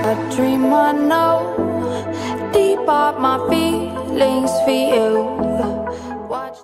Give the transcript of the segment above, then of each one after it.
A dream I know, deep up my feelings for you. Watch.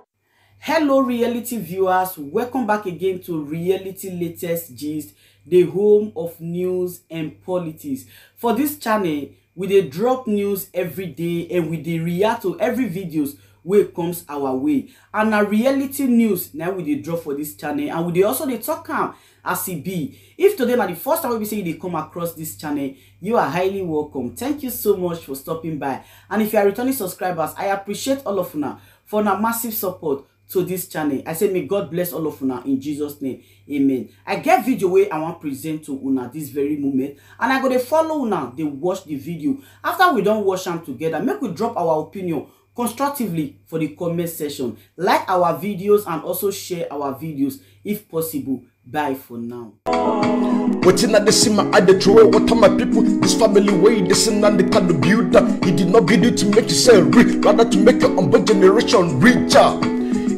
Hello reality viewers, welcome back again to Reality Latest Gist, the home of news and politics. For this channel, we dey drop news every day and we dey react to every videos wey comes our way. And na reality news now we dey drop for this channel, and we dey also dey talk am as e be. If today na the first time we say you dey come across this channel, you are highly welcome. Thank you so much for stopping by. And if you are returning subscribers, I appreciate all of una for una massive support to this channel. I say may God bless all of una in Jesus name, amen. I get video where I want present to una this very moment, and I go to follow una, they watch the video. After we don't watch them together, make we drop our opinion constructively for the comment section. Like our videos and also share our videos if possible. Bye for now. Waiting at the sima at the throw what are my people? This family way, this and the kind of builder. He did not build it to make yourself rich, rather to make your own generation richer.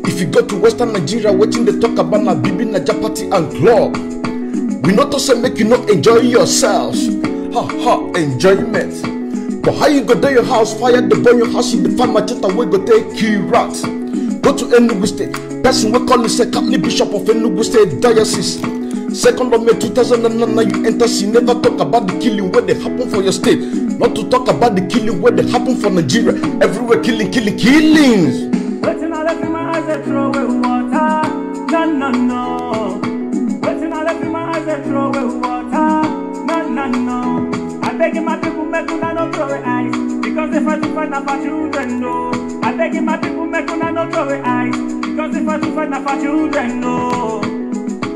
If you go to Western Nigeria, waiting they talk about na bibi na japati and club. We not to say make you not enjoy yourselves. Ha ha, enjoyment. But how you go to your house, fire the burn your house in the farm machete away go take you rat. Go to Enugu State. Person we call is a Catholic Bishop of Enugu State Diocese. 2nd of May 2009, you enter. She never talk about the killing where they happen for your state. Not to talk about the killing where they happen for Nigeria. Everywhere killing, killings. Waiting I left in my eyes, I throw away water. No. Waiting I left in my eyes, I throw away water. No. I beg my people, make una no throw away eyes. Because if I do find out for children, no. I beg my people, make una no throw away eyes. Because if I do find out for children, no.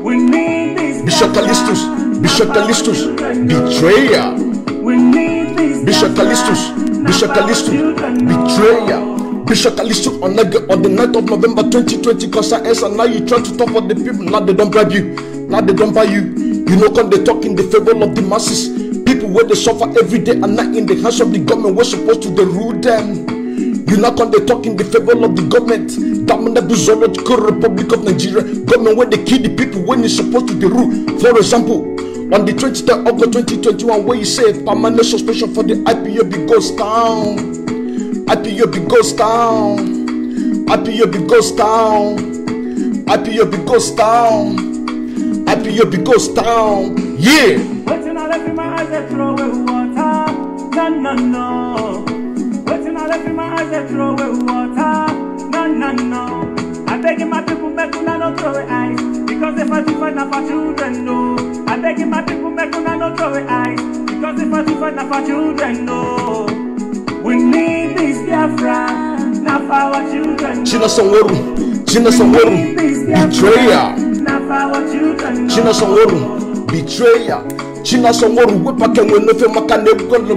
We need this. Bishop Callistus, betrayer. We need this. Bishop Callistus, betrayer. Bishop Callistus on the night of November 2020, concern and now you try to talk for the people. Now they don't bribe you. Now they don't buy you. You know when they talk in the favor of the masses. People where they suffer every day and not in the hands of the government. We're supposed to rule them. You know when they talk in the favor of the government. Zoological Republic of Nigeria. Government where they kill the people when it's supposed to rule. For example, on the 23rd of August 2021, where you say permanent suspension for the IPOB goes down. IPOB goes down. IPOB goes down. IPOB goes down. IPOB goes down. Yeah. Waiting I left in my eyes, I throw away water. No. Waiting I left in my eyes, I throw away water. No. I beg my people, make una no throw away eyes. Because if I do find out for children, no. I beg my people, make una no throw away eyes. Because if I do find out for children, no. We need this Biafra, not for our children. China Sanworu, betrayer. Not for our children. China Sanworu, betrayer. China Sanworu, wepa kenwe nofe makane bukolo.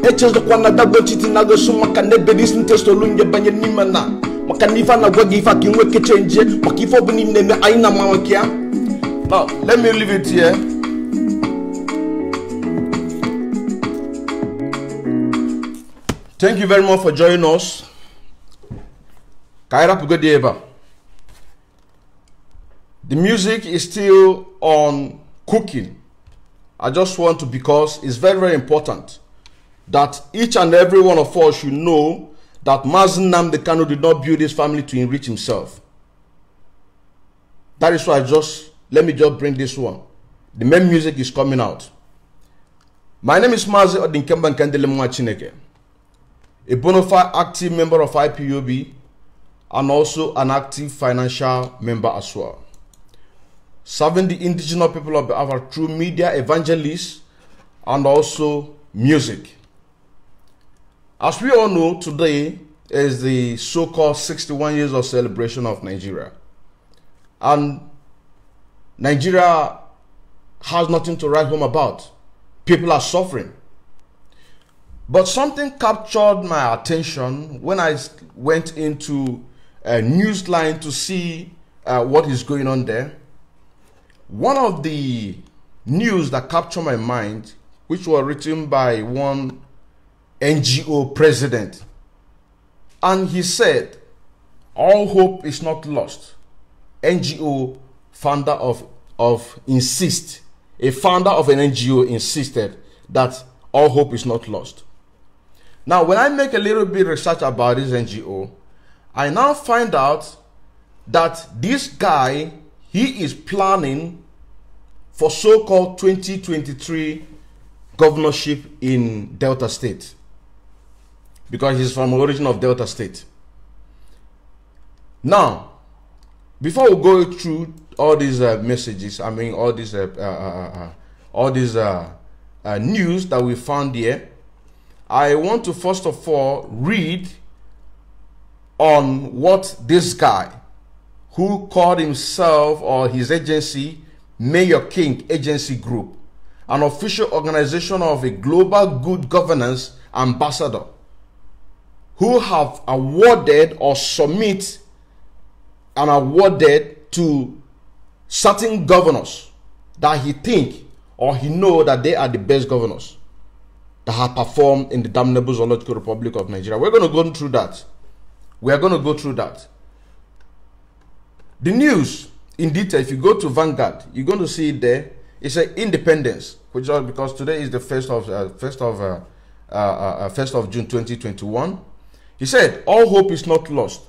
Eches do kwana da gochiti na gosu makane bedis ntesto lunye banye nimana. Makanifa na gwagifa kinwe kechenje, makifo buni neme aina mawakia. Now, let me leave it here. Thank you very much for joining us. Kaira Pugodieva. The music is still on cooking. I just want to, because it's very, very important that each and every one of us should know that Mazi Nnamdi Kanu did not build his family to enrich himself. That is why let me just bring this one. The main music is coming out. My name is Mazi Odinkemba Nkandele Mwachineke, a bona fide active member of IPOB and also an active financial member as well. Serving the indigenous people of Biafra through media, evangelists, and also music. As we all know, today is the so-called 61 years of celebration of Nigeria. And Nigeria has nothing to write home about. People are suffering. But something captured my attention when I went into a news line to see what is going on there. One of the news that captured my mind, which was written by one NGO president, and he said, all hope is not lost. NGO founder of Insist, a founder of an NGO, insisted that all hope is not lost. Now, when I make a little bit of research about this NGO, I now find out that this guy, he is planning for so-called 2023 governorship in Delta State, because he's from origin of Delta State. Now, before we go through all these messages, I mean all these news that we found here, I want to first of all read on what this guy, who called himself or his agency Mayor King Agency Group, an official organization of a global good governance ambassador, who have awarded or submit and awarded to certain governors that he think or he know that they are the best governors that have performed in the damnable Zoological Republic of Nigeria. We're going to go through that. We are going to go through that. The news in detail, if you go to Vanguard, you're going to see it there. It's an independence, which is because today is the 1st of June 2021. He said, all hope is not lost.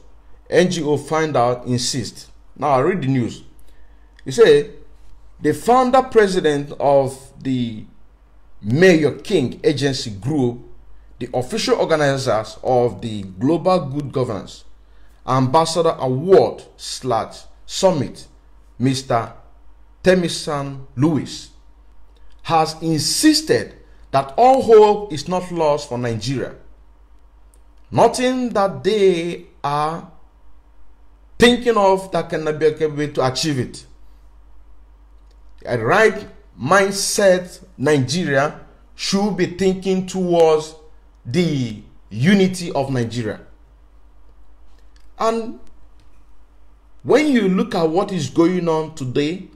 NGO find out, insist. Now I read the news. He said, the founder president of the Mayor King Agency Group, the official organizers of the Global Good Governance Ambassador Award / Summit, Mr. Temisan Lewis, has insisted that all hope is not lost for Nigeria. Nothing that they are thinking of that cannot be able to achieve it. A right mindset Nigeria should be thinking towards the unity of Nigeria. And when you look at what is going on today,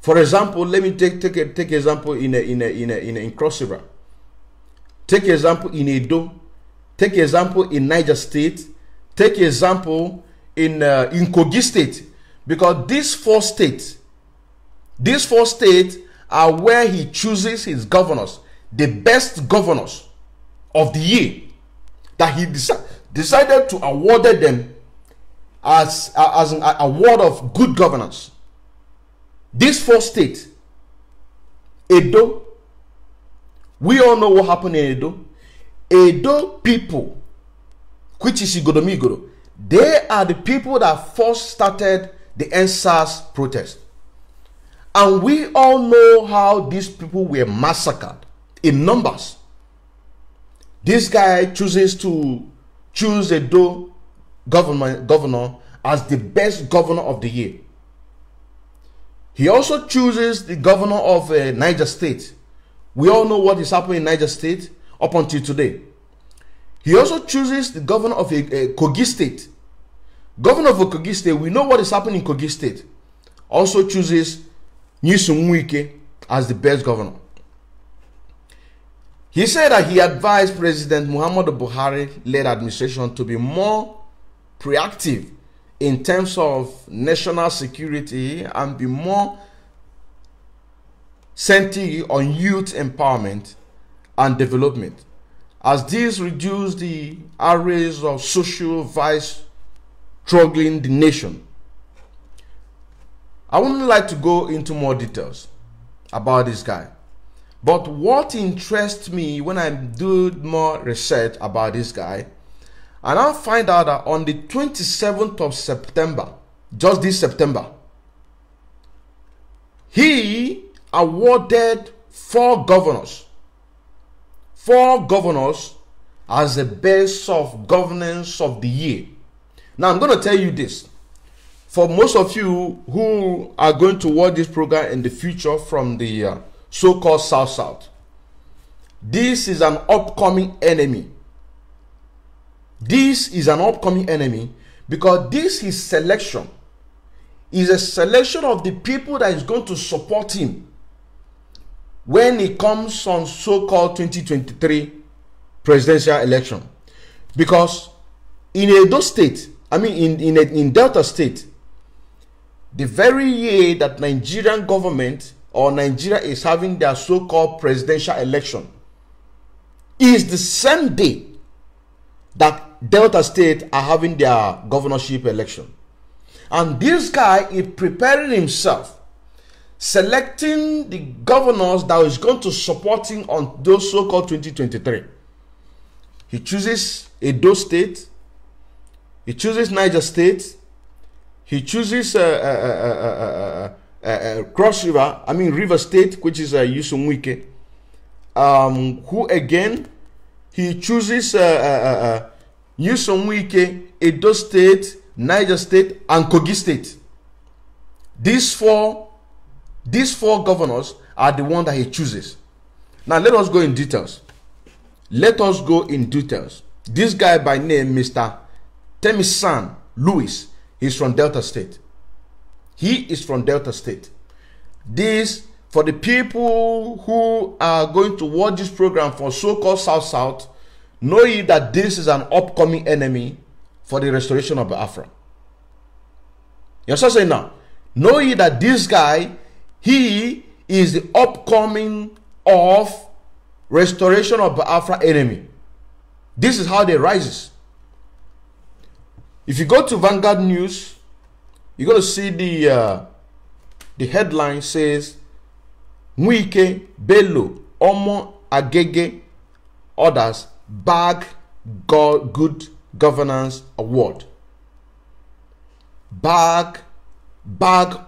for example, let me take example in Cross River, take example in Edo, take example in Niger State, take example in Kogi State, because these four states are where he chooses his governors, the best governors of the year, that he decided to award them as an award of good governance. These four states, Edo, we all know what happened in Edo. Edo people, which is Igodomigoro, they are the people that first started the NSAS protest. And we all know how these people were massacred in numbers. This guy chooses to choose Edo governor as the best governor of the year. He also chooses the governor of Niger State. We all know what is happening in Niger State up until today. He also chooses the governor of Kogi State. Governor of Kogi State, we know what is happening in Kogi State. Also chooses Nyesom Wike as the best governor. He said that he advised President Muhammadu Buhari-led administration to be more proactive in terms of national security and be more centered on youth empowerment and development, as this reduce the arrays of social vice struggling the nation. I wouldn't like to go into more details about this guy, but what interests me when I do more research about this guy, and I'll find out that on the 27th of September, just this September, he awarded four governors as the best of governance of the year. Now I'm going to tell you this. For most of you who are going to watch this program in the future from the so-called South, this is an upcoming enemy. This is an upcoming enemy because this is selection. Is a selection of the people that is going to support him when it comes on so-called 2023 presidential election. Because in Edo State, I mean in Delta State, the very year that Nigerian government or Nigeria is having their so-called presidential election, is the same day that Delta State are having their governorship election. And this guy is preparing himself, selecting the governors that is going to support him on those so-called 2023. He chooses Edo State, he chooses Niger State, he chooses Cross River, River State, which is Nyesom Wike. Who again? He chooses Nyesom Wike, Edo State, Niger State, and Kogi State. These four governors are the one that he chooses. Now let us go in details. This guy by name Mr. Temisan Louis, he's from Delta State. He is from Delta State. This, for the people who are going to watch this program for so-called South, know ye that this is an upcoming enemy for the restoration of Biafra. You understand saying now? Know ye that this guy, he is the upcoming of restoration of Biafra enemy. This is how they rises. If you go to Vanguard News, you're going to see the headline says, Nwike, Bello, Omo Agege, others bag good governance award. Bag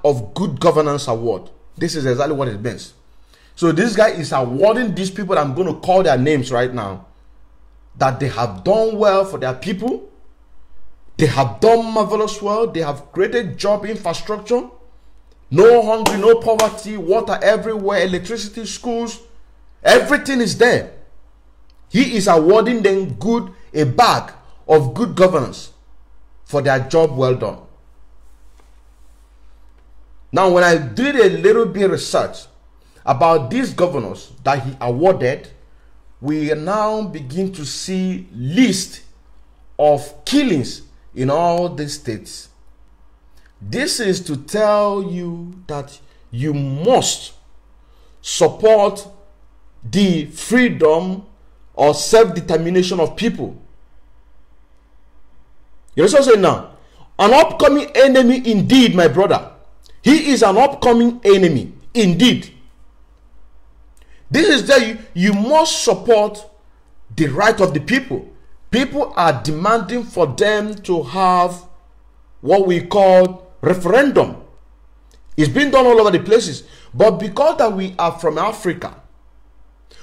of good governance award. This is exactly what it means. So this guy is awarding these people, I'm going to call their names right now, that they have done well for their people. They have done marvelous well. They have created job infrastructure. No hunger, no poverty, water everywhere, electricity, schools, everything is there. He is awarding them a bag of good governance for their job well done. Now, when I did a little bit of research about these governors that he awarded, we now begin to see list of killings in all the states. This is to tell you that you must support the freedom or self-determination of people. You understand what I'm saying now? An upcoming enemy indeed, my brother. He is an upcoming enemy indeed. This is that you must support the right of the people. People are demanding for them to have what we call referendum. It's been done all over the places. But because that we are from Africa,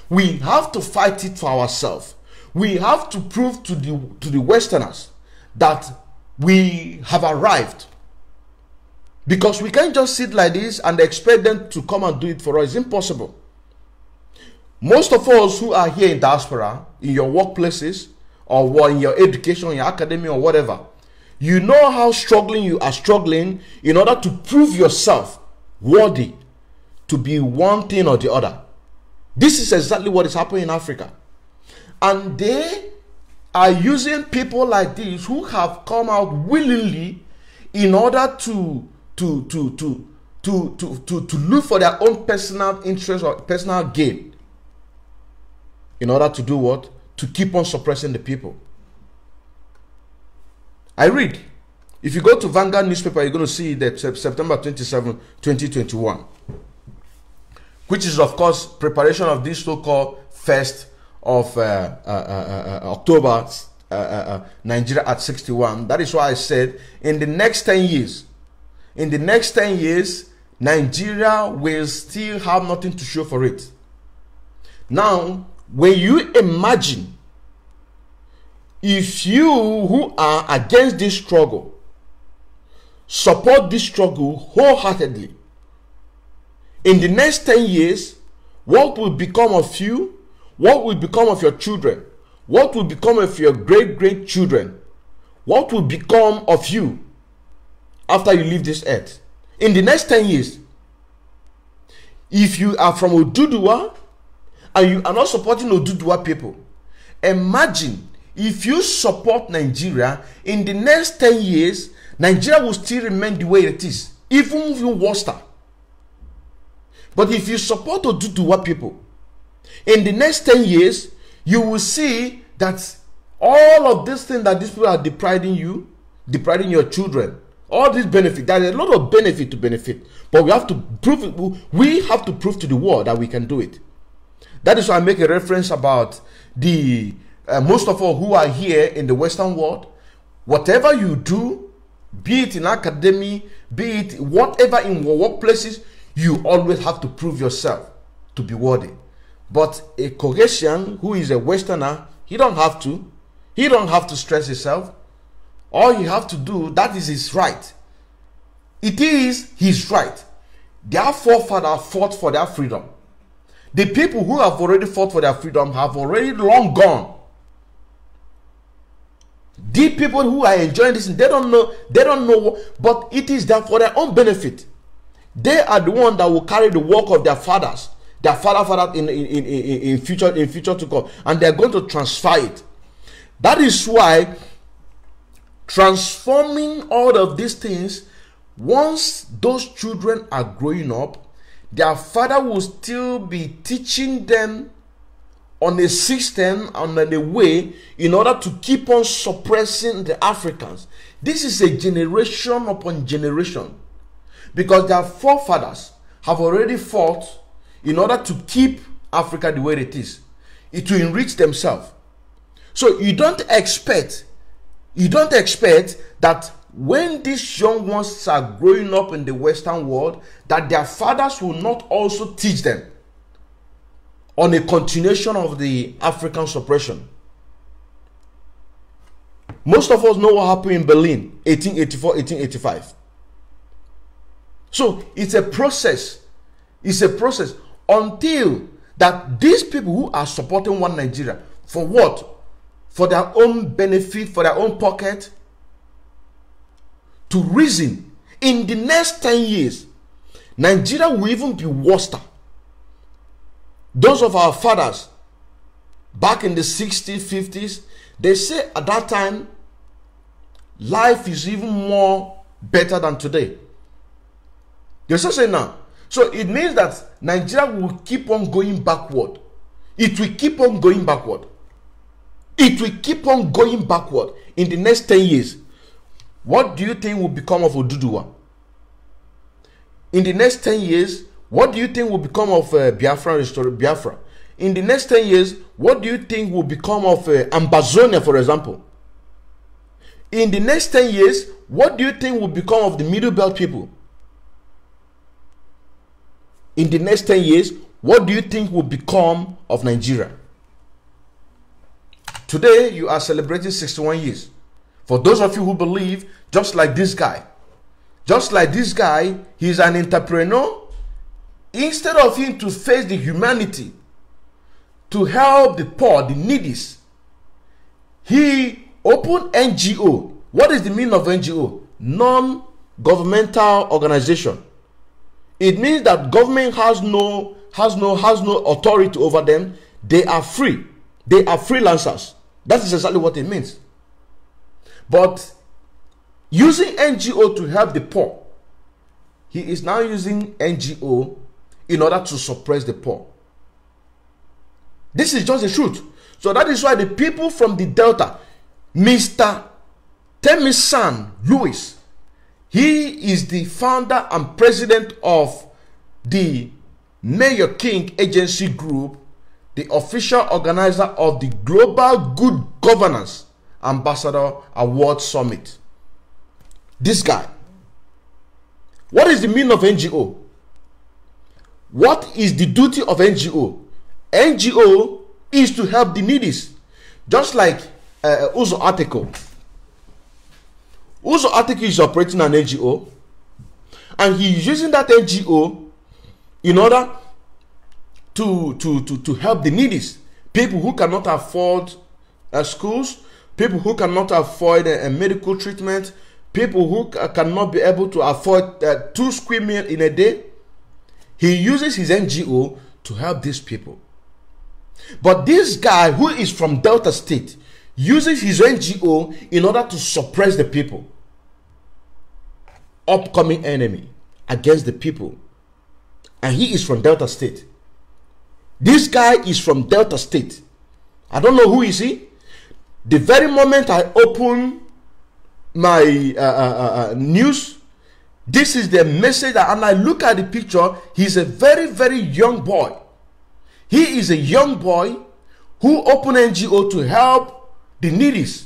we have to fight it for ourselves. We have to prove to the Westerners that we have arrived. Because we can't just sit like this and expect them to come and do it for us. It's impossible. Most of us who are here in diaspora, in your workplaces, or in your education, in your academy, or whatever, you know how struggling you are struggling in order to prove yourself worthy to be one thing or the other. This is exactly what is happening in Africa. And they are using people like this who have come out willingly in order to look for their own personal interest or personal gain. In order to do what? To keep on suppressing the people. I read. If you go to Vanguard newspaper, you're going to see that September 27, 2021. Which is, of course, preparation of this so-called 1st of October, Nigeria at 61. That is why I said, in the next 10 years, Nigeria will still have nothing to show for it. Now, when you imagine, if you who are against this struggle support this struggle wholeheartedly, in the next 10 years, what will become of you? What will become of your children? What will become of your great-grandchildren? What will become of you after you leave this earth? In the next 10 years, if you are from Oduduwa and you are not supporting Oduduwa people, imagine if you support Nigeria, in the next 10 years, Nigeria will still remain the way it is. even worse. But if you support Oduduwa people, in the next 10 years, you will see that all of this thing that these people are depriving you, depriving your children, all this benefit, there is a lot of benefit to benefit, but we have to prove it. We have to prove to the world that we can do it. That is why I make a reference about the most of all who are here in the Western world. Whatever you do, be it in academy, be it whatever in workplaces, you always have to prove yourself to be worthy. But a Caucasian who is a Westerner, he don't have to. He don't have to stress himself. All you have to do, that is his right. It is his right. Their forefathers fought for their freedom. The people who have already fought for their freedom have already long gone. The people who are enjoying this, they don't know, but it is there for their own benefit. They are the ones that will carry the work of their fathers, in future to come, and they are going to transfer it. That is why transforming all of these things, once those children are growing up, their father will still be teaching them on a system, on a way, in order to keep on suppressing the Africans. This is a generation upon generation, because their forefathers have already fought in order to keep Africa the way it is, to enrich themselves. So you don't expect that when these young ones are growing up in the Western world, that their fathers will not also teach them on a continuation of the African suppression. Most of us know what happened in Berlin, 1884, 1885. So it's a process. It's a process until that these people who are supporting one Nigeria, for what? For their own benefit, for their own pocket, to reason in the next 10 years, Nigeria will even be worse. Those of our fathers back in the 60s, 50s, they say at that time life is even more better than today. They still say now. So it means that Nigeria will keep on going backward. It will keep on going backward. It will keep on going backward in the next 10 years. What do you think will become of Oduduwa? In the next 10 years, what do you think will become of Biafra? In the next 10 years, what do you think will become of Ambazonia, for example? In the next 10 years, what do you think will become of the Middle Belt people? In the next 10 years, what do you think will become of Nigeria? Today, you are celebrating 61 years. For those of you who believe, just like this guy, he's an entrepreneur. Instead of him to face the humanity, to help the poor, the needy, he opened NGO. What is the meaning of NGO? Non-governmental organization. It means that government has no authority over them. They are free. They are freelancers. That is exactly what it means. But using NGO to help the poor, he is now using NGO in order to suppress the poor. This is just the truth. So that is why the people from the Delta, Mr. Temisan Lewis, he is the founder and president of the Mayor King Agency Group, the official organizer of the Global Good Governance Ambassador Award Summit. This guy. What is the meaning of NGO? What is the duty of NGO? NGO is to help the needy. Just like Uzo Article. Uzo Article is operating an NGO, and he is using that NGO in order to help the needy. People who cannot afford schools, people who cannot afford medical treatment, people who cannot be able to afford 2 square meals in a day. He uses his NGO to help these people. But this guy who is from Delta State uses his NGO in order to suppress the people. Upcoming enemy. against the people. And he is from Delta State. This guy is from Delta State. I don't know who is he. The very moment I open my news, this is the message, and I look at the picture. He's a very, very young boy. He is a young boy who opened NGO to help the needies.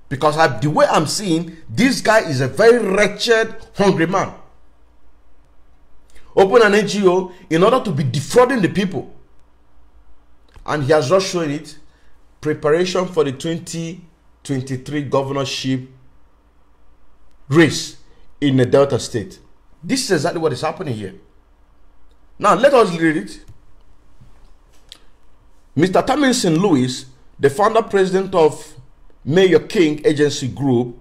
Because the way I'm seeing, this guy is a very wretched, hungry man. Open an NGO in order to be defrauding the people. And he has just shown it. Preparation for the 2023 governorship race in the Delta State. This is exactly what is happening here. Now, let us read it. Mr. Tamilson Lewis, the founder president of Mayor King Agency Group,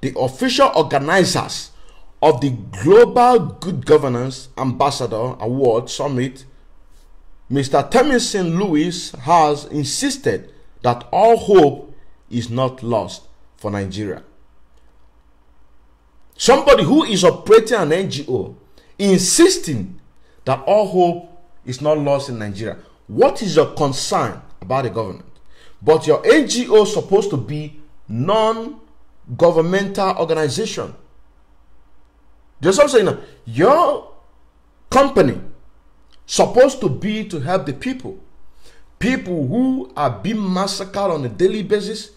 the official organizers of the Global Good Governance Ambassador Award Summit, Mr. Tamilson Lewis has insisted that all hope is not lost for Nigeria. Somebody who is operating an NGO insisting that all hope is not lost in Nigeria. What is your concern about the government? But your NGO is supposed to be non-governmental organization. Just what I'm saying now, your company supposed to be to help the people. People who are being massacred on a daily basis.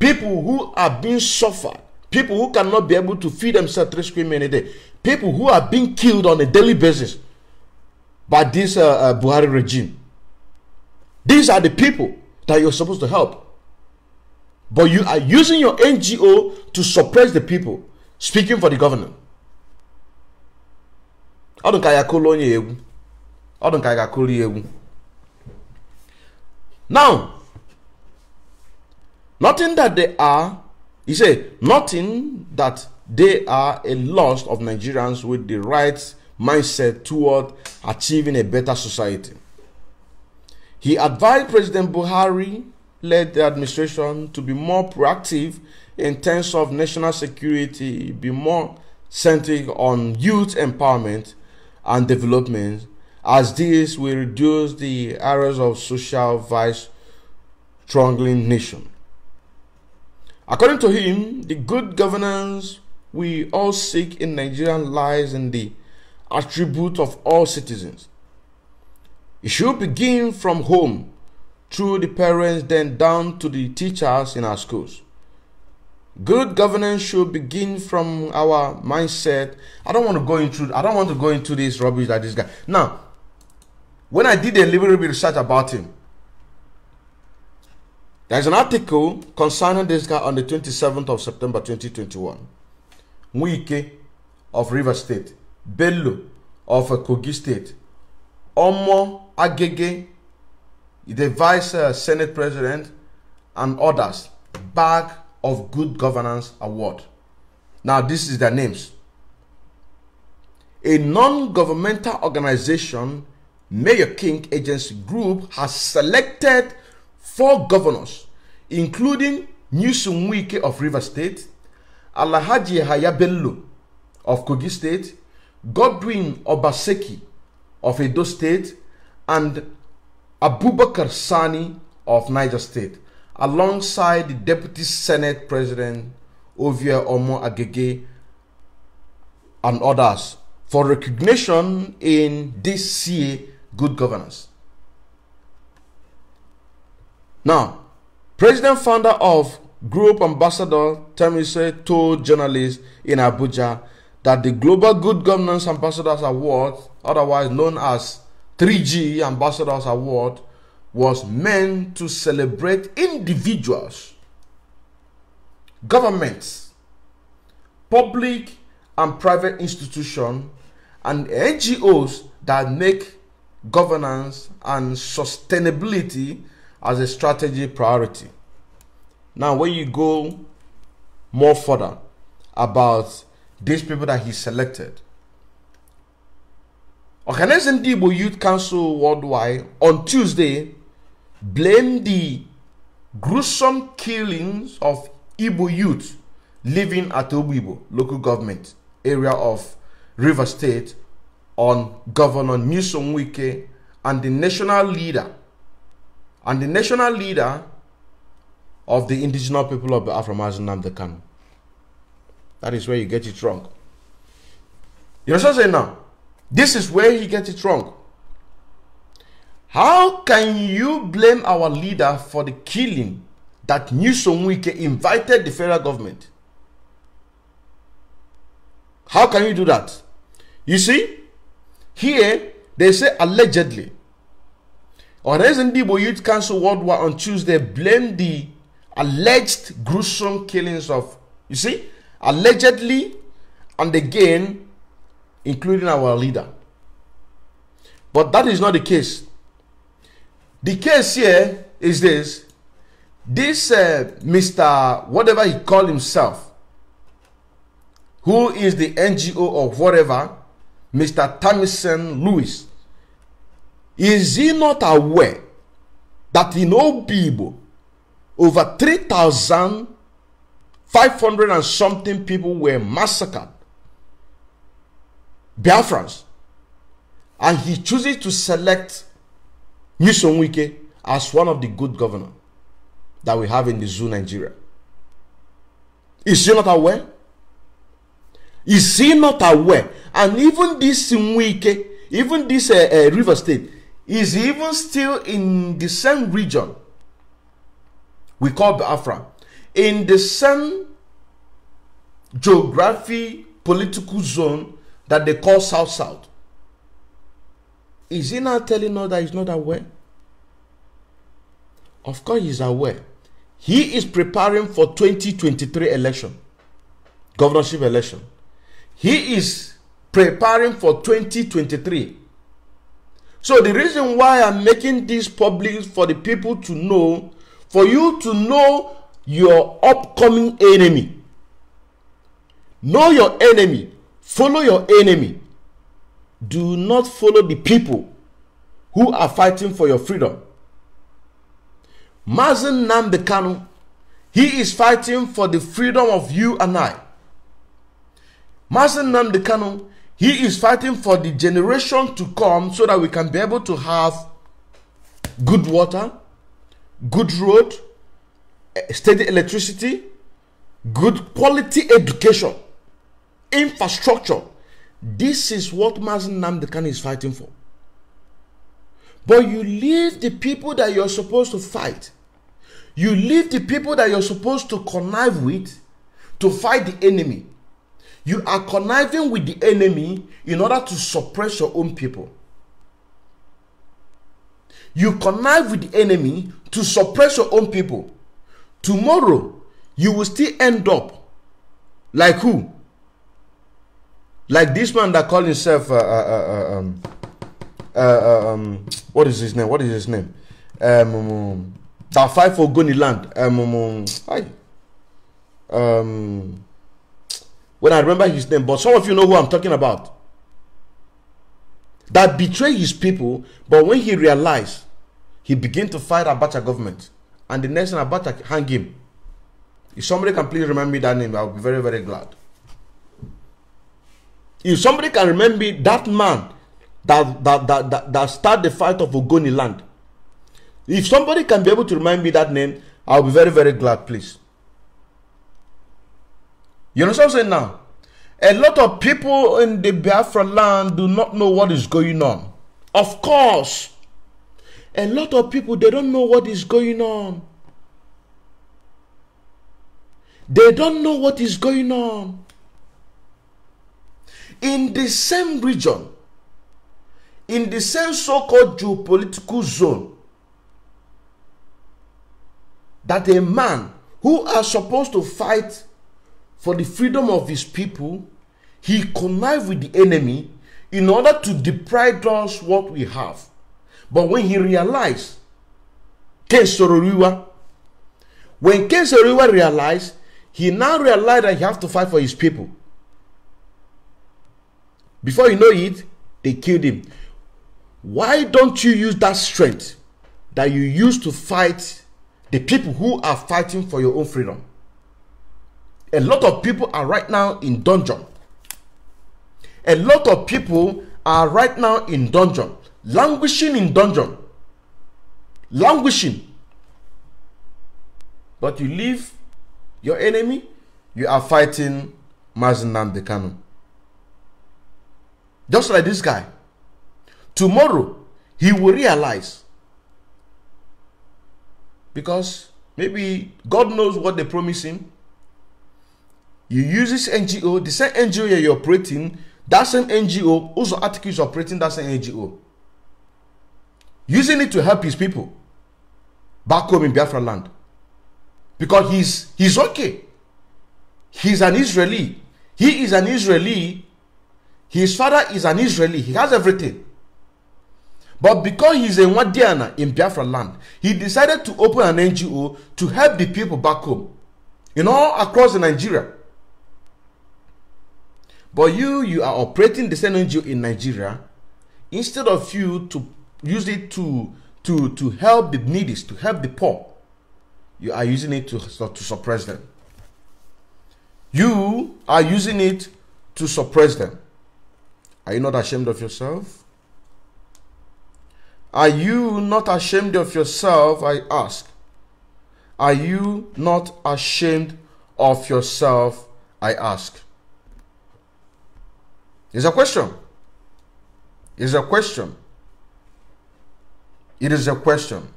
People who are being suffered. People who cannot be able to feed themselves 3 square meals a day. People who are being killed on a daily basis by this Buhari regime. These are the people that you're supposed to help. But you are using your NGO to suppress the people, speaking for the government. Now, nothing that they are, he said, nothing that they are a loss of Nigerians with the right mindset toward achieving a better society. He advised President Buhari led the administration to be more proactive in terms of national security, be more centered on youth empowerment and development, as this will reduce the areas of social vice struggling nation. According to him, the good governance we all seek in Nigeria lies in the attribute of all citizens. It should begin from home, through the parents, then down to the teachers in our schools. Good governance should begin from our mindset. I don't want to go into this rubbish that this guy. Now, when I did a little bit of research about him, there's an article concerning this guy on the 27th of September 2021. Wike of River State, Bello of Kogi State, Omo Agege, the Vice Senate President, and others, bag of Good Governance Award. Now, this is their names. A non-governmental organization, Mayor King Agency Group, has selected 4 governors, including Nyesom Wike of River State, Alhaji Yahaya Bello of Kogi State, Godwin Obaseki of Edo State, and Abubakar Sani of Niger State, alongside the Deputy Senate President Ovia Omo Agege and others, for recognition in this CA Good Governance. Now, President founder of Group Ambassador Tamise told journalists in Abuja that the Global Good Governance Ambassadors Award, otherwise known as Ť3RRIBLE Ambassadors Award, was meant to celebrate individuals, governments, public and private institutions, and NGOs that make governance and sustainability as a strategy priority. Now, when you go more further about these people that he selected, Organizing the Igbo Youth Council Worldwide on Tuesday blamed the gruesome killings of Igbo youth living at Trøùble local government area of River State on Governor Nyesom Wike and the national leader of the indigenous people of Biafra, Nnamdi Kanu. That is where you get it wrong. You know what I'm saying now? This is where he gets it wrong. How can you blame our leader for the killing that Nyesom Wike invited the federal government? How can you do that? You see, here they say allegedly. Organizing Igbo Youth Council Worldwide on Tuesday blamed the alleged gruesome killings of, you see, allegedly, and again, including our leader. But that is not the case. The case here is this. This Mr. whatever he called himself, who is the NGO or whatever, Mr. Tamison Lewis, is he not aware that in Obibo, over 3,500 and something people were massacred? Biafrans. And he chooses to select Nyesom Wike as one of the good governors that we have in the zoo, Nigeria. Is he not aware? Is he not aware? And even this Wike, even this River State, is even still in the same region we call Biafra, in the same geography, political zone that they call South-South. Is he not telling us that he's not aware? Of course he's aware. He is preparing for 2023 election, governorship election. He is preparing for 2023. So the reason why I'm making this public for the people to know, for you to know your upcoming enemy. Know your enemy. Follow your enemy. Do not follow the people who are fighting for your freedom. Nnamdi Kanu, he is fighting for the freedom of you and I. Nnamdi Kanu, he is fighting for the generation to come so that we can be able to have good water, good road, steady electricity, good quality education, infrastructure. This is what Nnamdi Kanu is fighting for. But you leave the people that you're supposed to fight. You leave the people that you're supposed to connive with to fight the enemy. You are conniving with the enemy in order to suppress your own people. You connive with the enemy to suppress your own people. Tomorrow, you will still end up like who? Like this man that called himself what is his name? What is his name? That fight for Ogoni land. When I remember his name, but some of you know who I'm talking about. That betrayed his people, but when he realized, he began to fight Abacha government, and the next thing Abacha hang him. If somebody can please remember me that name, I'll be very, very glad. If somebody can remember that man that started the fight of Ogoni land, if somebody can be able to remind me that name, I'll be very, very glad, please. You know what I'm saying now? A lot of people in the Biafra land do not know what is going on. Of course, a lot of people, they don't know what is going on. They don't know what is going on. In the same region, in the same so-called geopolitical zone, that a man who are supposed to fight for the freedom of his people, he connived with the enemy in order to deprive us what we have. But when he realized, when Ken Soro-Wiwa realized, he now realized that he has to fight for his people. Before you know it, they killed him. Why don't you use that strength that you used to fight the people who are fighting for your own freedom? A lot of people are right now in dungeon. A lot of people are right now in dungeon, languishing in dungeon. Languishing. But you leave your enemy, you are fighting Mazi Nnamdi Kanu. Just like this guy. Tomorrow, he will realize. Because maybe God knows what they promise him. You use this NGO, the same NGO you're operating, that same NGO, also articles operating that same NGO. Using it to help his people back home in Biafra land. Because he's okay. He's an Israeli. He is an Israeli. His father is an Israeli. He has everything. But because he's a Wadiana in Biafra land, he decided to open an NGO to help the people back home. All across Nigeria. But you are operating the same NGO in Nigeria. Instead of you to use it to help the needy, to help the poor, you are using it to suppress them. You are using it to suppress them. Are you not ashamed of yourself? Are you not ashamed of yourself, I ask? Are you not ashamed of yourself, I ask? It's a question. It's a question. It is a question.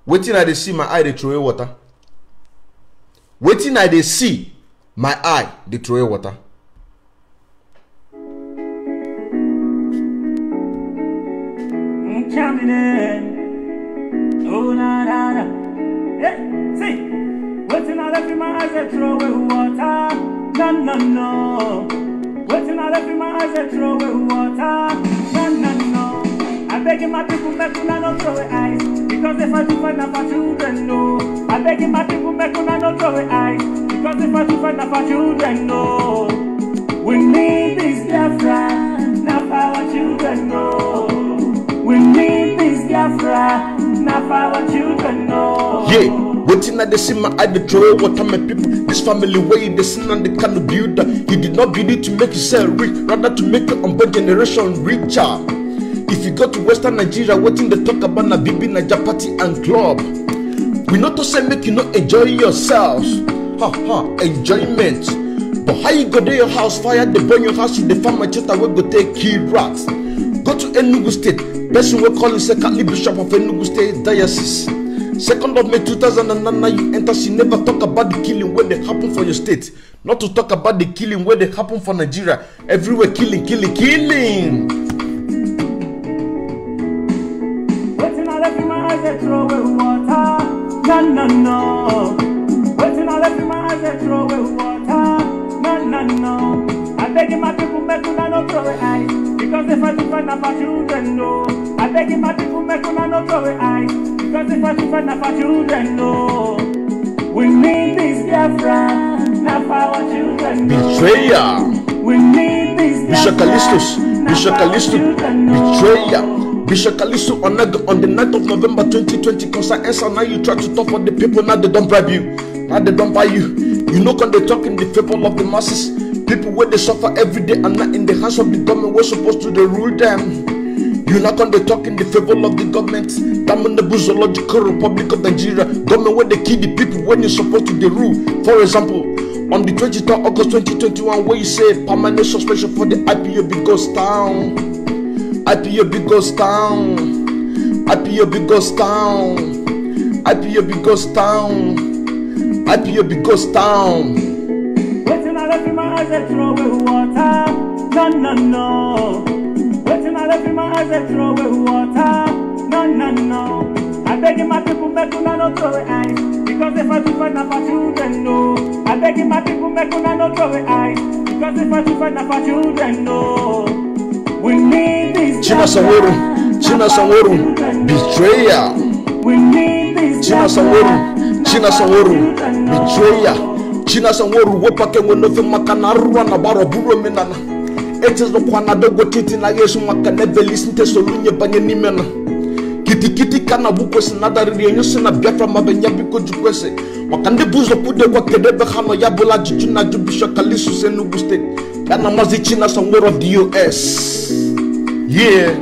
Waiting I dey see my eye dey throw away water. Waiting I dey see my eye dey throw away water. Coming in. Oh, na, na, na. Yeah, see. Waiting I left in my eyes dey throw away water. No, no, no. Waiting I left in my eyes dey throw away water. No, no, no. I'm begging my people make una no throw away eyes. Because if I do find out for children, no. I'm begging my people make una no throw away eyes. Because if I do find out for children, no. We need this Biafra, not for our children, no. We need this Biafra, not for our children, no. Yeah, waiting at the see my eye the throw water my people. This family way they sin and the kind of builder. He did not build it to make himself rich, rather to make the unborn generation richer. If you go to Western Nigeria, waiting they talk about Nabibi, Naija party and club. We not to say make you not enjoy yourselves. Enjoyment. But how you go to your house, fire, they burn your house, the farm machete will go take key rats. Go to Enugu State. Person will call himself Catholic Bishop of Enugu State Diocese. 2nd of May 2009, you enter, she never talk about the killing when they happen for your state. Not to talk about the killing when they happen for Nigeria. Everywhere killing. They throw away water. No, no. Waiting I left in my eyes, they throw away water. No, no. I'm begging my people make una no throw away eyes. Because if I do find out for children, no. I'm begging my people make una no throw away eyes. Because if I do find out for children, no. We need this Biafra, not for our children, no. Betrayer. We need this Biafra, Bishop Callisto. Betrayer. Bishop Callisto on the 9th of November 2020, cause now you try to talk for the people, now they don't bribe you, now they don't buy you. You know when they talk in the favor of the masses, people where they suffer every day and not in the hands of the government, we're supposed to rule them. You know when they talk in the favor of the government, damn in the Zoological Republic of Nigeria, government where they kill the people when you're supposed to rule. For example, on the 23rd of August 2021, where you say permanent suspension for the IPOB goes down. IPOB goes down. IPOB goes down. IPOB goes down. IPOB goes down. Waiting I left in my eyes, they throw away water. No, no. Waiting I left in my eyes, they throw away water. No. I'm begging my people make una no throw away eyes. Because if I do find out for children, no. I'm begging my people make una no throw away eyes. Because if I do find out for children, no. We need this China Sanworu, betrayer. We need this China Sanworu, betrayer. China Sanworu, wopake wonofe makana rwana baro buro menana. It is the one that go titi na yesu makana belisinte solunye banye nimena. Kiti kana bukwese nadariri enyusi na Biafra mabenya biko jukwese wakande buzo pude kwa kedebe khano ya bola juju na jubisho kalisu Enugu State kana mazichi na somewhere of the US. Yeah.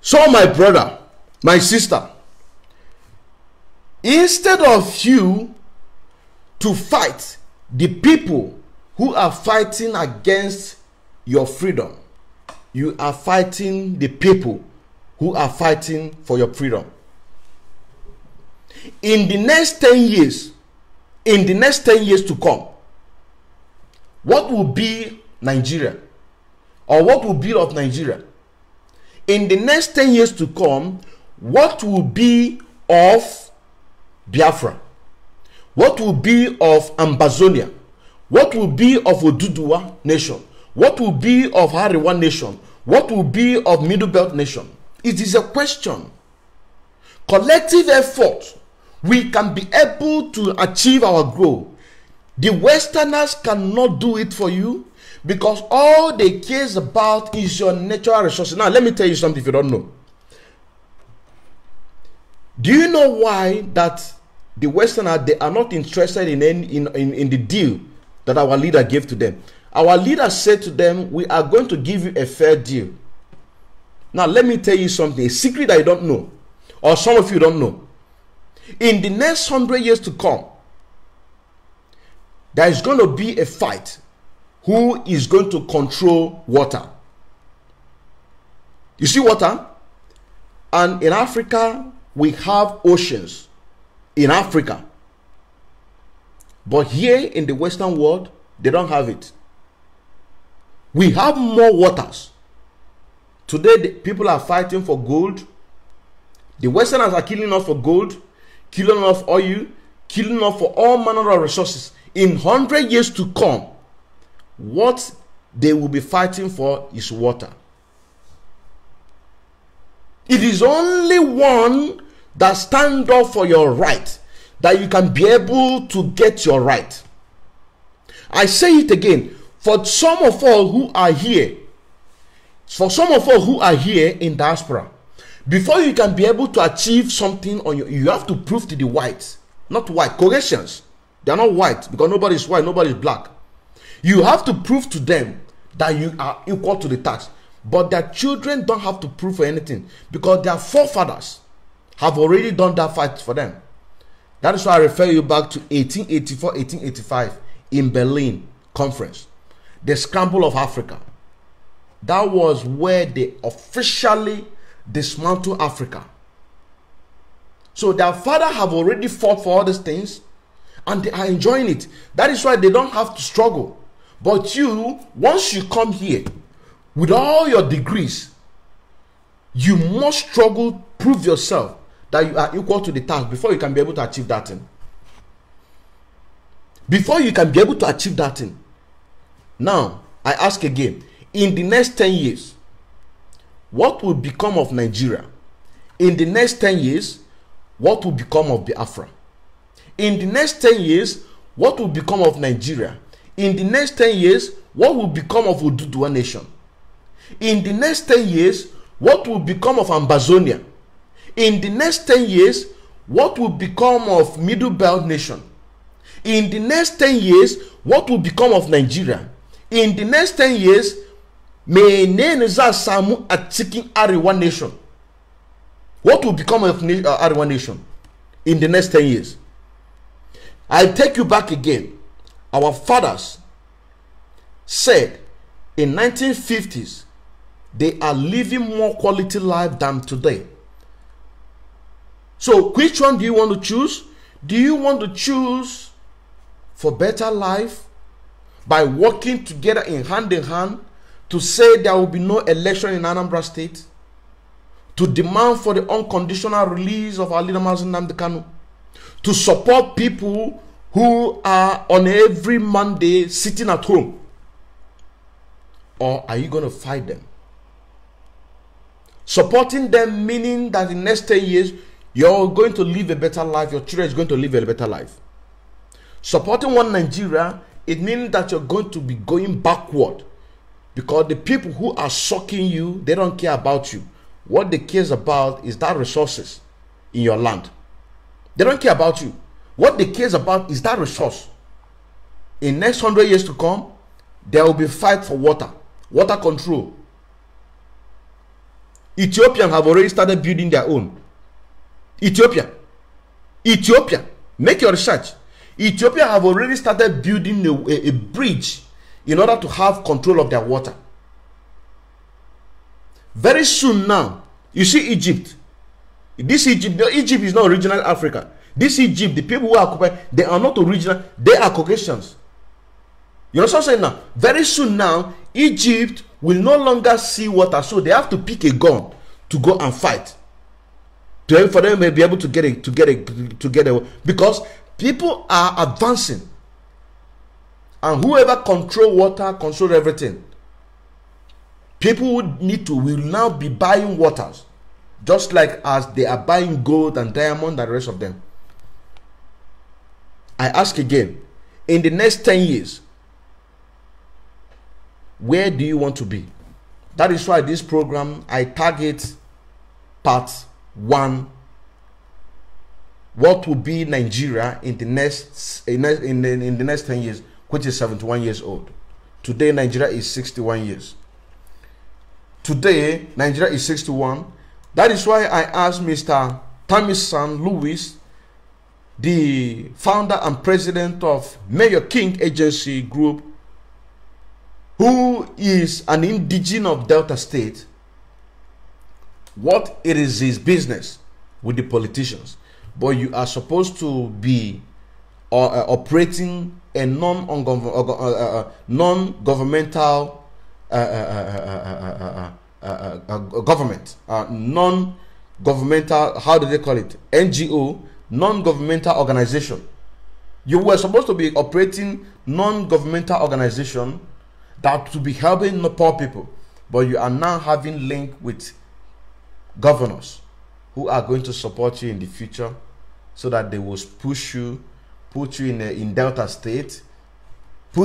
So my brother, my sister, instead of you to fight the people who are fighting against your freedom, you are fighting the people who are fighting for your freedom. In the next 10 years, to come, what will be Nigeria? Or what will be of Nigeria? In the next 10 years to come, what will be of Biafra? What will be of Amazonia? What will be of Oduduwa nation? What will be of Hariwa nation? What will be of Middle Belt nation? It is a question. Collective effort, we can be able to achieve our goal. The Westerners cannot do it for you because all they care about is your natural resources. Now, let me tell you something if you don't know. Do you know why that the Westerners, they are not interested in the deal that our leader gave to them? Our leader said to them, we are going to give you a fair deal. Now, let me tell you something, a secret I don't know, or some of you don't know. In the next 100 years to come, there is going to be a fight. Who is going to control water? You see water? And in Africa, we have oceans. In Africa. But here in the Western world, they don't have it. We have more waters. Today, the people are fighting for gold. The Westerners are killing us for gold, killing us for oil, killing us for all manner of resources. In 100 years to come, what they will be fighting for is water. It is only one that stands up for your right that you can be able to get your right. I say it again, for some of us who are here, in diaspora, before you can be able to achieve something on your, you have to prove to the whites, not white, Caucasians. They are not white because nobody is white, nobody is black. You have to prove to them that you are equal to the tax. But their children don't have to prove for anything because their forefathers have already done that fight for them. That is why I refer you back to 1884, 1885 in Berlin conference. The scramble of Africa. That was where they officially dismantled Africa. So their father have already fought for all these things and they are enjoying it. That is why they don't have to struggle. But you, once you come here with all your degrees, you must struggle, prove yourself that you are equal to the task before you can be able to achieve that thing. Before you can be able to achieve that thing. Now, I ask again, in the next 10 years, what will become of Nigeria? In the next 10 years, what will become of Biafra? In the next 10 years, what will become of Nigeria? In the next 10 years, what will become of Oduduwa nation? In the next 10 years, what will become of Amazonia? In the next 10 years, what will become of Middle Belt nation? In the next 10 years, what will become of Nigeria? In the next 10 years, Ť3RRIBLE nation. What will become of Ariwa nation in the next 10 years? I take you back again. Our fathers said in 1950s they are living more quality life than today. So which one do you want to choose? Do you want to choose for better life by working together in hand to say there will be no election in Anambra State, to demand for the unconditional release of our leader Mazi Nnamdi Kanu, to support people who are on every Monday sitting at home? Or are you going to fight them? Supporting them meaning that in the next 10 years, you're going to live a better life, your children is going to live a better life. Supporting one Nigeria, it means that you're going to be going backward. Because the people who are sucking you, they don't care about you. What they care about is that resources in your land. They don't care about you. What they care about is that resource. In next 100 years to come, there will be fight for water control. Ethiopians have already started building their own. Ethiopia, make your research. Ethiopia have already started building a bridge in order to have control of their water. Very soon now, you see Egypt. Egypt is not original Africa. This Egypt, the people who are occupied, they are not original, they are Caucasians. You know what I'm saying now? Very soon now, Egypt will no longer see water, so they have to pick a gun to go and fight. For them to be able to get it, because people are advancing, and whoever control water control everything. People will now be buying waters, just like as they are buying gold and diamond and the rest of them. I ask again, in the next 10 years, where do you want to be? That is why this program, I target part 1. What will be Nigeria in the next in the next 10 years, which is 71 years old. Today Nigeria is 61 years. Today Nigeria is 61. That is why I asked Mr. Tamisan Lewis, the founder and president of Mayor King Agency Group, who is an indigenous of Delta State, what it is his business with the politicians. But you are supposed to be operating a non-governmental government, non-governmental, how do they call it? NGO, non-governmental organization. You were supposed to be operating non-governmental organization that to be helping the poor people, but you are now having link with governors who are going to support you in the future, so that they will put you in Delta State, so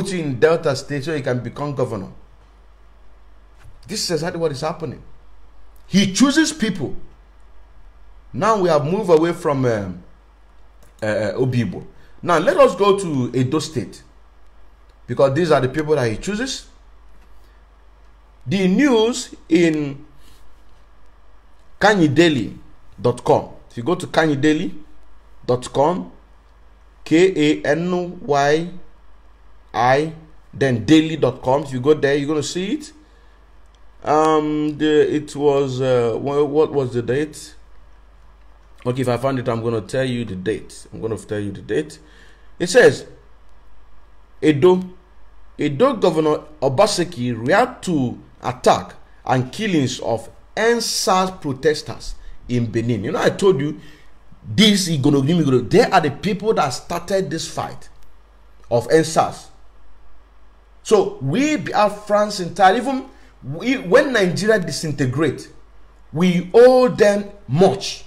you can become governor. This is exactly what is happening. He chooses people. Now we have moved away from Obibo. Now let us go to Edo State, because these are the people that he chooses. The news in KanyDaily.com. If you go to KanyDaily.com, KANYI, then daily.com. If you go there, you're going to see it. It was what was the date? Okay, if I find it, I'm going to tell you the date. It says Edo Governor Obaseki react to attack and killings of NSAS protesters in Benin. You know, I told you this is going to. They are the people that started this fight of NSAS. So we Biafrans entirely, even when Nigeria disintegrate, we owe them much.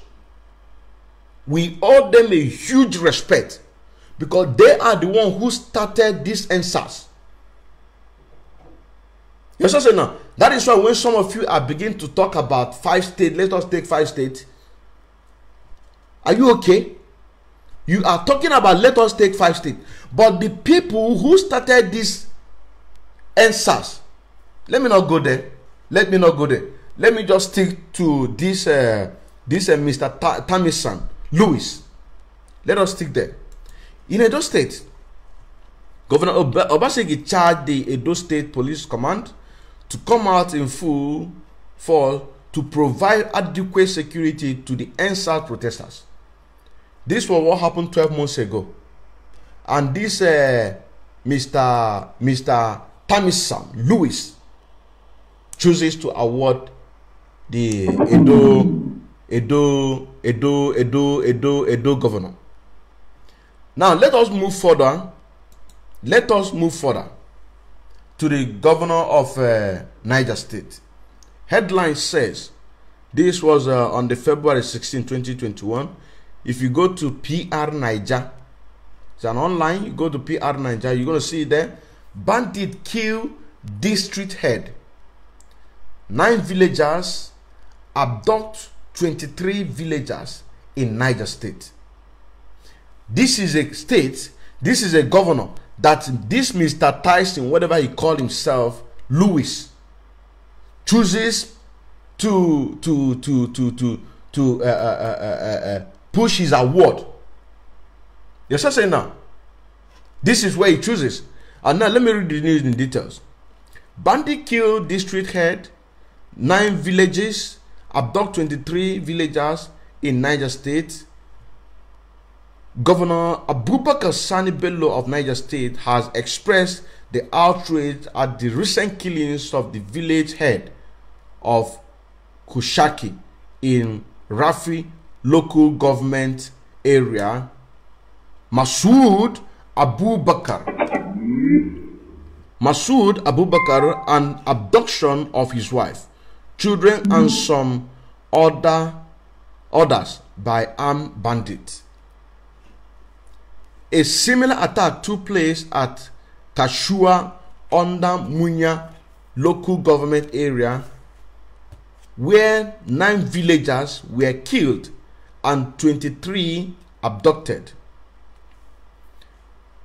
We owe them a huge respect, because they are the one who started this NSAS. Yes, I say now. That is why when some of you are beginning to talk about 5 states, let us take 5 states. Are you okay? You are talking about let us take 5 states. But the people who started this NSAS, let me not go there. Let me just stick to this Mr. Tamisan Lewis. Let us stick there. In Edo State, Governor Obaseki charged the Edo State Police Command to come out in full force to provide adequate security to the NSAS protesters. This was what happened 12 months ago. And this Mr. Tamisan Lewis chooses to award the Edo governor. Now let us move further. To the governor of Niger State. Headline says, this was on the February 16, 2021. If you go to PR Niger, it's an online, you go to PR Niger, you're going to see there, bandit kill district head. 9 villagers abduct 23 villagers in Niger State. This is a state, this is a governor that this Mr. Tyson, whatever he called himself, Louis, chooses to push his award. You're saying now, this is where he chooses. And now let me read the news in details. Bandit killed district head, 9 villages, abduct 23 villagers in Niger State. Governor Abubakar Sani Bello of Niger State has expressed the outrage at the recent killings of the village head of Kushaki in Rafi local government area, Masoud Abubakar, and abduction of his wife, children, and some others by armed bandits. A similar attack took place at Kashua under Munya local government area, where 9 villagers were killed and 23 abducted.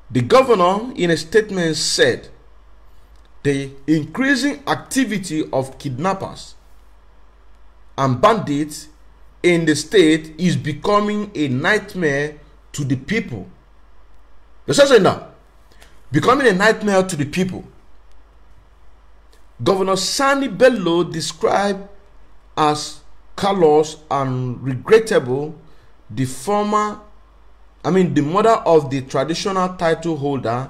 The governor, in a statement, said the increasing activity of kidnappers and bandits in the state is becoming a nightmare to the people. You're saying that? Becoming a nightmare to the people. Governor Sani Bello described as callous and regrettable the mother of the traditional title holder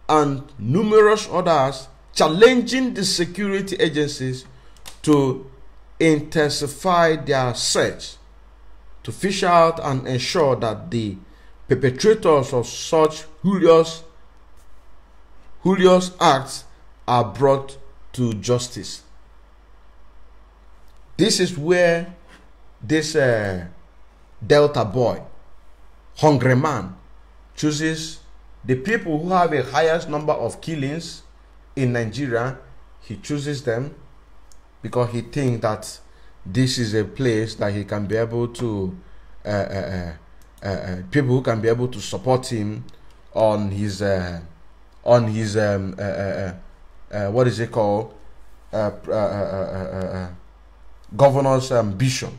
and numerous others, challenging the security agencies to intensify their search to fish out and ensure that the perpetrators of such heinous acts are brought to justice. This is where this Delta boy, hungry man, chooses the people who have a highest number of killings in Nigeria. He chooses them because he thinks that this is a place that he can be able to people who can be able to support him on his what is it called, governor's ambition.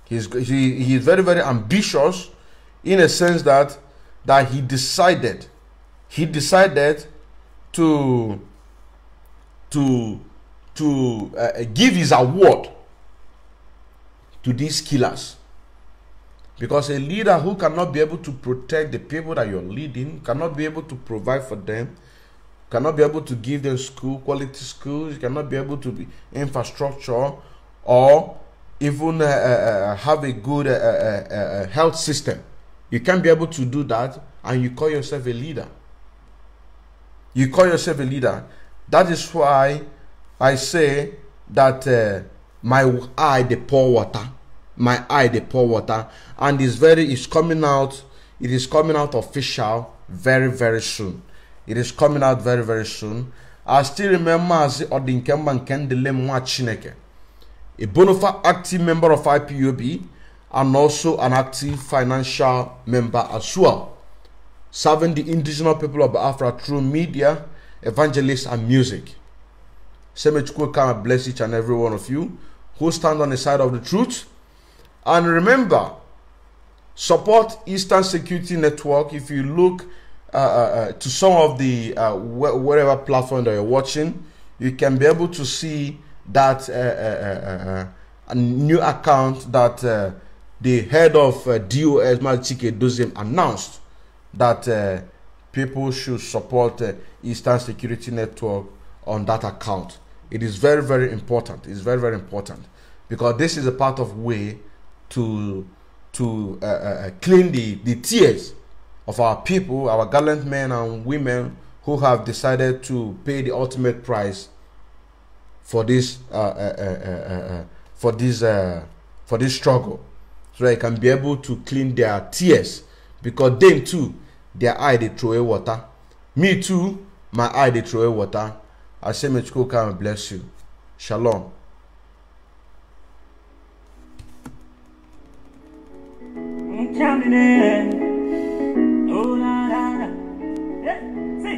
He is very, very ambitious, in a sense that he decided to give his award to these killers. Because a leader who cannot be able to protect the people that you're leading, cannot be able to provide for them, cannot be able to give them quality schools, cannot be able to be infrastructure, or even have a good health system. You can't be able to do that, and you call yourself a leader. You call yourself a leader. That is why I say that my eye they pour water. My eye they pour water, and it's coming out. It is coming out official very, very soon. It is coming out very, very soon. I still remember as Odinkemba Nkendele Chineke, a bona fide active member of IPOB and also an active financial member as well, serving the indigenous people of Biafra through media, evangelists, and music. Semechukwu come bless each and every one of you who stand on the side of the truth. And remember, support Eastern Security Network. If you look to some of the whatever platform that you're watching, you can be able to see that a new account that the head of DOS, Malchike Dozim, announced that people should support Eastern Security Network on that account. It is very, very important. It's very, very important, because this is a part of way to clean the tears of our people, our gallant men and women who have decided to pay the ultimate price for this struggle, so they can be able to clean their tears, because them too, their eye they throw away water. Me too, my eye they throw away water. I say may God come and bless you. Shalom. Counting in. Oh, na, na, na. Yeah, see.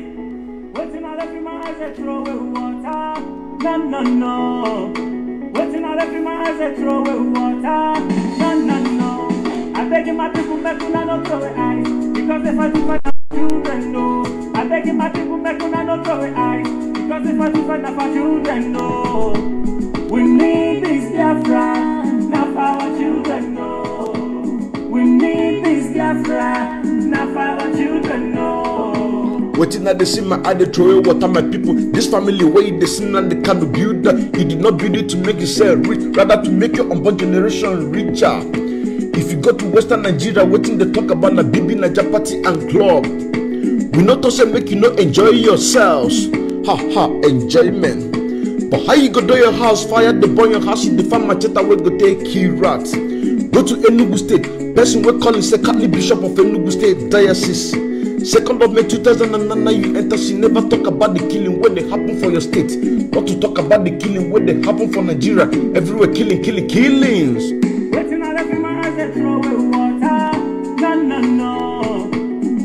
Waiting all every my eyes, I throw away water. No, no, no. Waiting all every my eyes, I throw away water. No, no, no. I beg my people, make una no throw away eyes. Because if I do find out children, no. I beg my people, make una no throw away eyes. Because if I do find out children, no. We need this Biafra. Now for our children, no. We need this Biafra, now for our children, no. Waiting at the cinema, I dey throw away water, my people. This family way they sin and they can't build that. He did not build it to make yourself rich, rather to make your unborn generation richer. If you go to Western Nigeria, waiting they talk about the Bibi Naija party and club. We not also make you not enjoy yourselves. Ha ha, enjoyment. But how you go do your house, fire the burn your house, you define machete we go take key rat. Go to Enugu State, person we call himself Catholic Bishop of Enugu State Diocese. 2nd of May 2009, you enter, she never talk about the killing when they happen for your state. Not to talk about the killing when they happen for Nigeria. Everywhere killings. Waiting on every my eyes, they throw away water. No, no, no.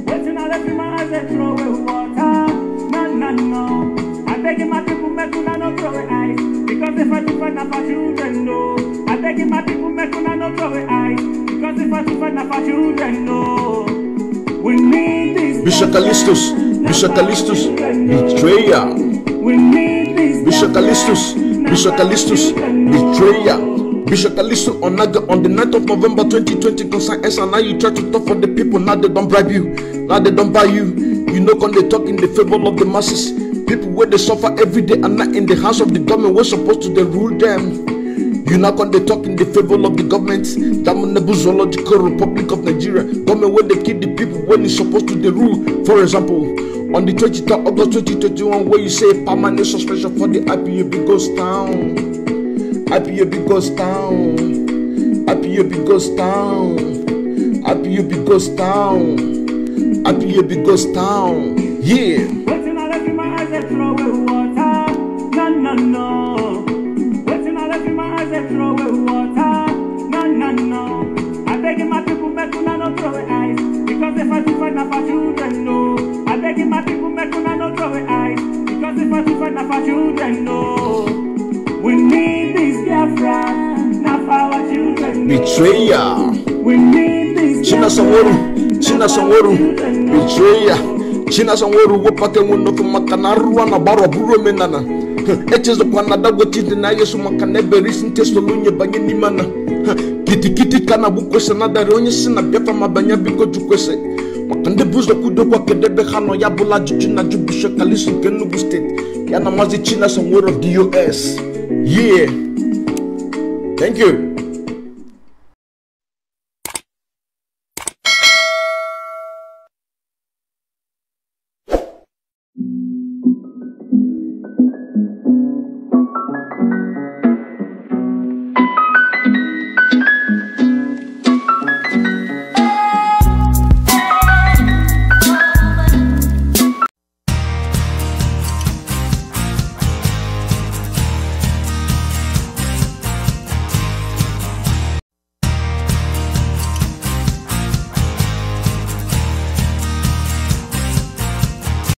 Waiting on every my eyes, they throw away water. No, no, no. I beg my people, make una no throw away eyes. Because if I do find out for children, no. I beg my people, make una no throw away eyes. Because if I do find out for children, no. We need this. Bishop Callistus, betrayer. We need this. Bishop Callistus, betrayer. Bishop Callistus Onaga on the 9th of November 2020 concern us, and now you try to talk for the people. Now they don't bribe you. Now they don't buy you. You know when they talk in the favor of the masses. People where they suffer every day and not in the hands of the government. We're supposed to they rule them. You not when they talk in the favor of the government. That Zoological Republic of Nigeria. Government where they kill the people when it's supposed to they rule. For example, on the 23rd of August 2021, where you say permanent suspension for the IPOB goes down. IPOB goes down. IPOB goes down. IPOB goes down. IPOB goes down. Yeah. Waiting on every my eyes, they throw away water. No, no, no. Waiting on every my eyes, they throw away water. No, no, no. I beg my people, make una no throw away eyes. Because if I do find out for children, no. I beg my people, make una no throw away eyes. Because if I do find out for children, no. We need this Biafra, now for our children, no. Betrayer. We need this China Sanworu, betrayer. China Sanworu, wopake wono kumakanaru na baro buru menana. Eches of Canada, what is the Nayas Macanebe recent testimony by any manner. Kitty kana bukwese na dare onye si na Biafra mabanya biko jukwese. Makande buzo kudo kedebe hano ya bula juju na Bishop Callistus nke Enugu State. Ya na mazi China Sanworu of the US. Yeah. Thank you.